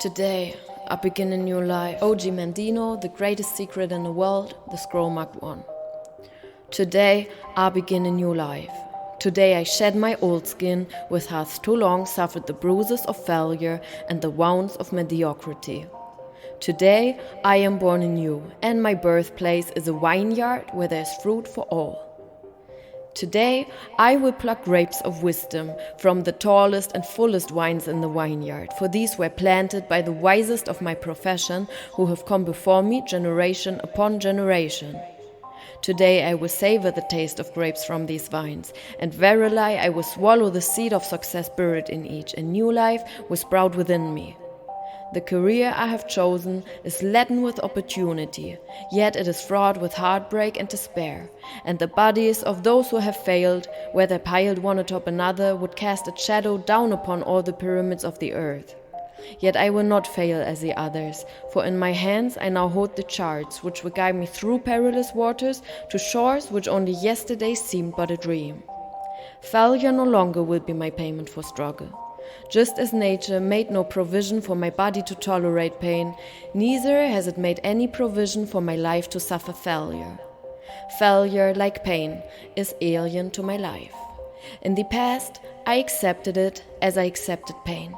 Today, I begin a new life. OG Mandino, the greatest secret in the world, the Scroll Mark 1. Today, I begin a new life. Today I shed my old skin, which hath too long suffered the bruises of failure and the wounds of mediocrity. Today I am born anew, and my birthplace is a vineyard where there is fruit for all. Today I will pluck grapes of wisdom from the tallest and fullest vines in the vineyard, for these were planted by the wisest of my profession, who have come before me generation upon generation. Today I will savor the taste of grapes from these vines, and verily I will swallow the seed of success buried in each, and new life will sprout within me. The career I have chosen is laden with opportunity, yet it is fraught with heartbreak and despair, and the bodies of those who have failed, whether piled one atop another, would cast a shadow down upon all the pyramids of the earth. Yet I will not fail as the others, for in my hands I now hold the charts which will guide me through perilous waters to shores which only yesterday seemed but a dream. Failure no longer will be my payment for struggle. Just as nature made no provision for my body to tolerate pain, neither has it made any provision for my life to suffer failure. Failure, like pain, is alien to my life. In the past, I accepted it as I accepted pain.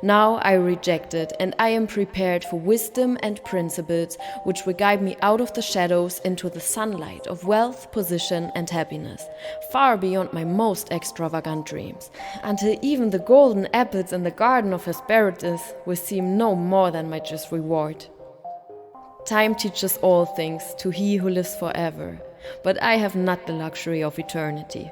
Now I reject it, and I am prepared for wisdom and principles which will guide me out of the shadows into the sunlight of wealth, position, and happiness, far beyond my most extravagant dreams, until even the golden apples in the garden of Hesperides will seem no more than my just reward. Time teaches all things to he who lives forever, but I have not the luxury of eternity.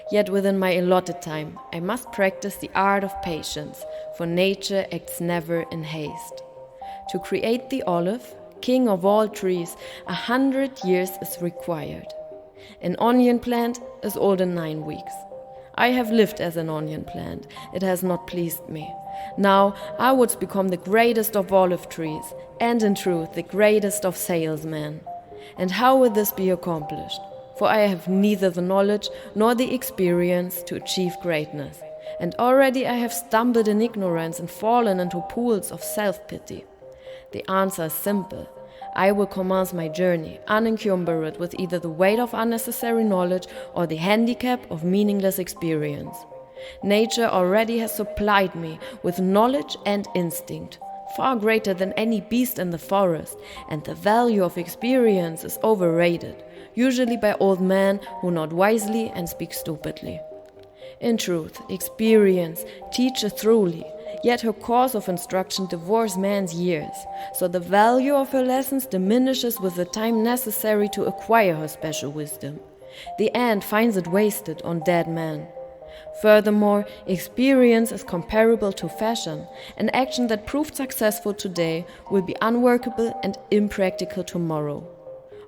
Yet within my allotted time, I must practice the art of patience, for nature acts never in haste. To create the olive, king of all trees, 100 years is required. An onion plant is old in 9 weeks. I have lived as an onion plant. It has not pleased me. Now I would become the greatest of olive trees, and in truth the greatest of salesmen. And how will this be accomplished? For I have neither the knowledge nor the experience to achieve greatness, and already I have stumbled in ignorance and fallen into pools of self-pity. The answer is simple. I will commence my journey, unencumbered with either the weight of unnecessary knowledge or the handicap of meaningless experience. Nature already has supplied me with knowledge and instinct, far greater than any beast in the forest, and the value of experience is overrated, usually by old men who nod wisely and speak stupidly. In truth, experience teaches truly, yet her course of instruction devours man's years, so the value of her lessons diminishes with the time necessary to acquire her special wisdom. The ant finds it wasted on dead men. Furthermore, experience is comparable to fashion. An action that proved successful today will be unworkable and impractical tomorrow.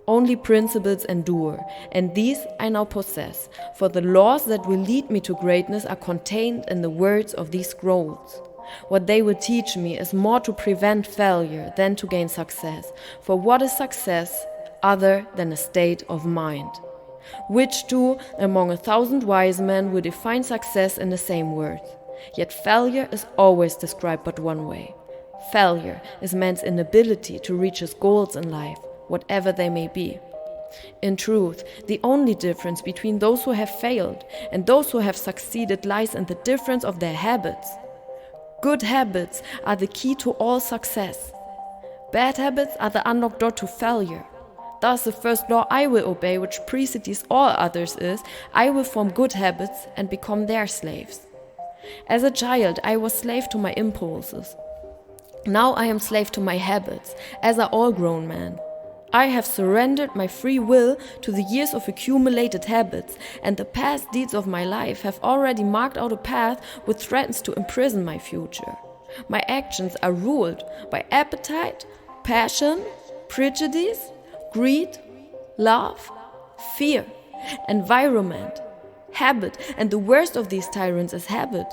Only principles endure, and these I now possess, for the laws that will lead me to greatness are contained in the words of these scrolls. What they will teach me is more to prevent failure than to gain success, for what is success other than a state of mind? Which two among 1,000 wise men will define success in the same words? Yet failure is always described but one way. Failure is man's inability to reach his goals in life, whatever they may be. In truth, the only difference between those who have failed and those who have succeeded lies in the difference of their habits. Good habits are the key to all success. Bad habits are the unlocked door to failure. Thus, the first law I will obey, which precedes all others, is I will form good habits and become their slaves. As a child, I was slave to my impulses. Now I am slave to my habits, as are all grown men. I have surrendered my free will to the years of accumulated habits, and the past deeds of my life have already marked out a path which threatens to imprison my future. My actions are ruled by appetite, passion, prejudice, greed, love, fear, environment, habit, and the worst of these tyrants is habit.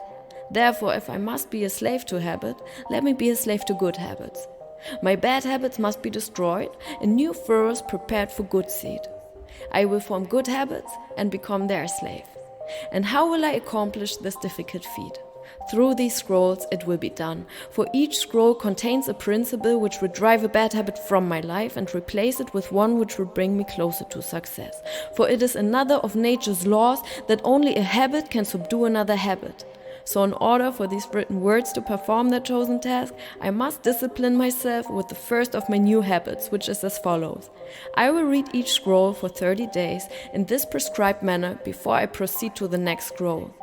Therefore, if I must be a slave to habit, let me be a slave to good habits. My bad habits must be destroyed, and new furrows prepared for good seed. I will form good habits and become their slave. And how will I accomplish this difficult feat? Through these scrolls it will be done, for each scroll contains a principle which would drive a bad habit from my life and replace it with one which would bring me closer to success. For it is another of nature's laws that only a habit can subdue another habit. So in order for these written words to perform their chosen task, I must discipline myself with the first of my new habits, which is as follows. I will read each scroll for 30 days in this prescribed manner before I proceed to the next scroll.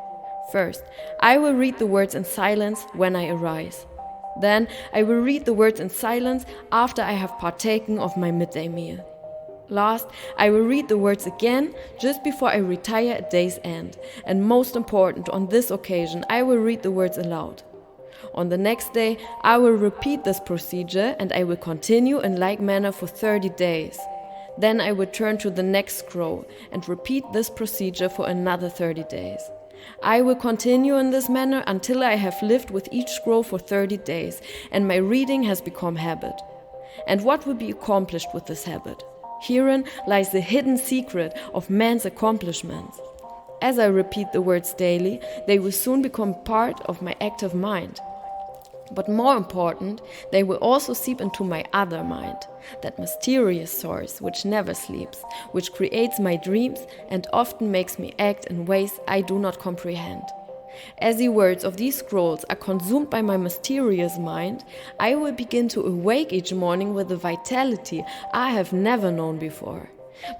First, I will read the words in silence when I arise. Then I will read the words in silence after I have partaken of my midday meal. Last, I will read the words again just before I retire at day's end. And most important, on this occasion, I will read the words aloud. On the next day, I will repeat this procedure and I will continue in like manner for 30 days. Then I will turn to the next scroll and repeat this procedure for another 30 days. I will continue in this manner until I have lived with each scroll for 30 days and my reading has become habit. And what will be accomplished with this habit? Herein lies the hidden secret of man's accomplishments. As I repeat the words daily, they will soon become part of my active mind. But more important, they will also seep into my other mind, that mysterious source which never sleeps, which creates my dreams and often makes me act in ways I do not comprehend. As the words of these scrolls are consumed by my mysterious mind, I will begin to awake each morning with a vitality I have never known before.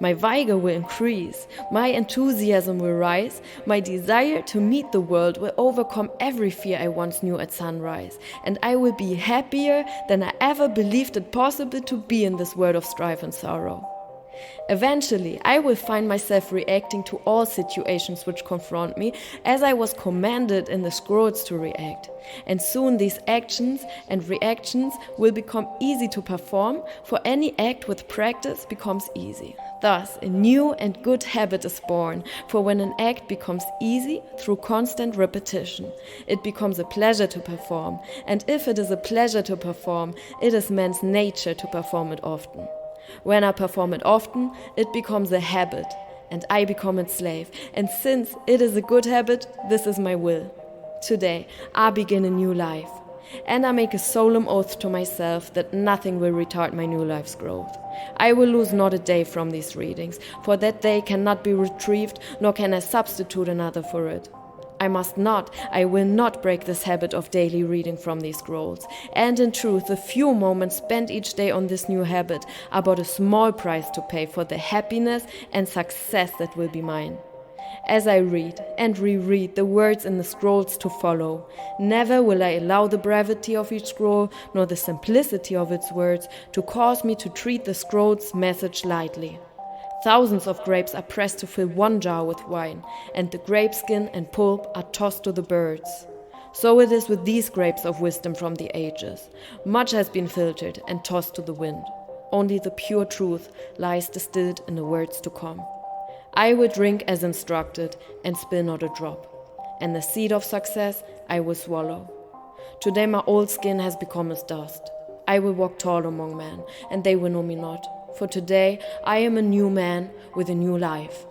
My vigor will increase, my enthusiasm will rise, my desire to meet the world will overcome every fear I once knew at sunrise, and I will be happier than I ever believed it possible to be in this world of strife and sorrow. Eventually, I will find myself reacting to all situations which confront me as I was commanded in the scrolls to react. And soon these actions and reactions will become easy to perform, for any act with practice becomes easy. Thus, a new and good habit is born, for when an act becomes easy through constant repetition, it becomes a pleasure to perform, and if it is a pleasure to perform, it is man's nature to perform it often. When I perform it often, it becomes a habit, and I become its slave. And since it is a good habit, this is my will. Today, I begin a new life. And I make a solemn oath to myself that nothing will retard my new life's growth. I will lose not a day from these readings, for that day cannot be retrieved, nor can I substitute another for it. I will not break this habit of daily reading from these scrolls. And in truth, the few moments spent each day on this new habit are but a small price to pay for the happiness and success that will be mine. As I read and reread the words in the scrolls to follow, never will I allow the brevity of each scroll, nor the simplicity of its words, to cause me to treat the scroll's message lightly. Thousands of grapes are pressed to fill one jar with wine, and the grape skin and pulp are tossed to the birds. So it is with these grapes of wisdom from the ages. Much has been filtered and tossed to the wind. Only the pure truth lies distilled in the words to come. I will drink as instructed and spill not a drop, and the seed of success I will swallow. Today my old skin has become as dust. I will walk tall among men, and they will know me not. For today I am a new man with a new life.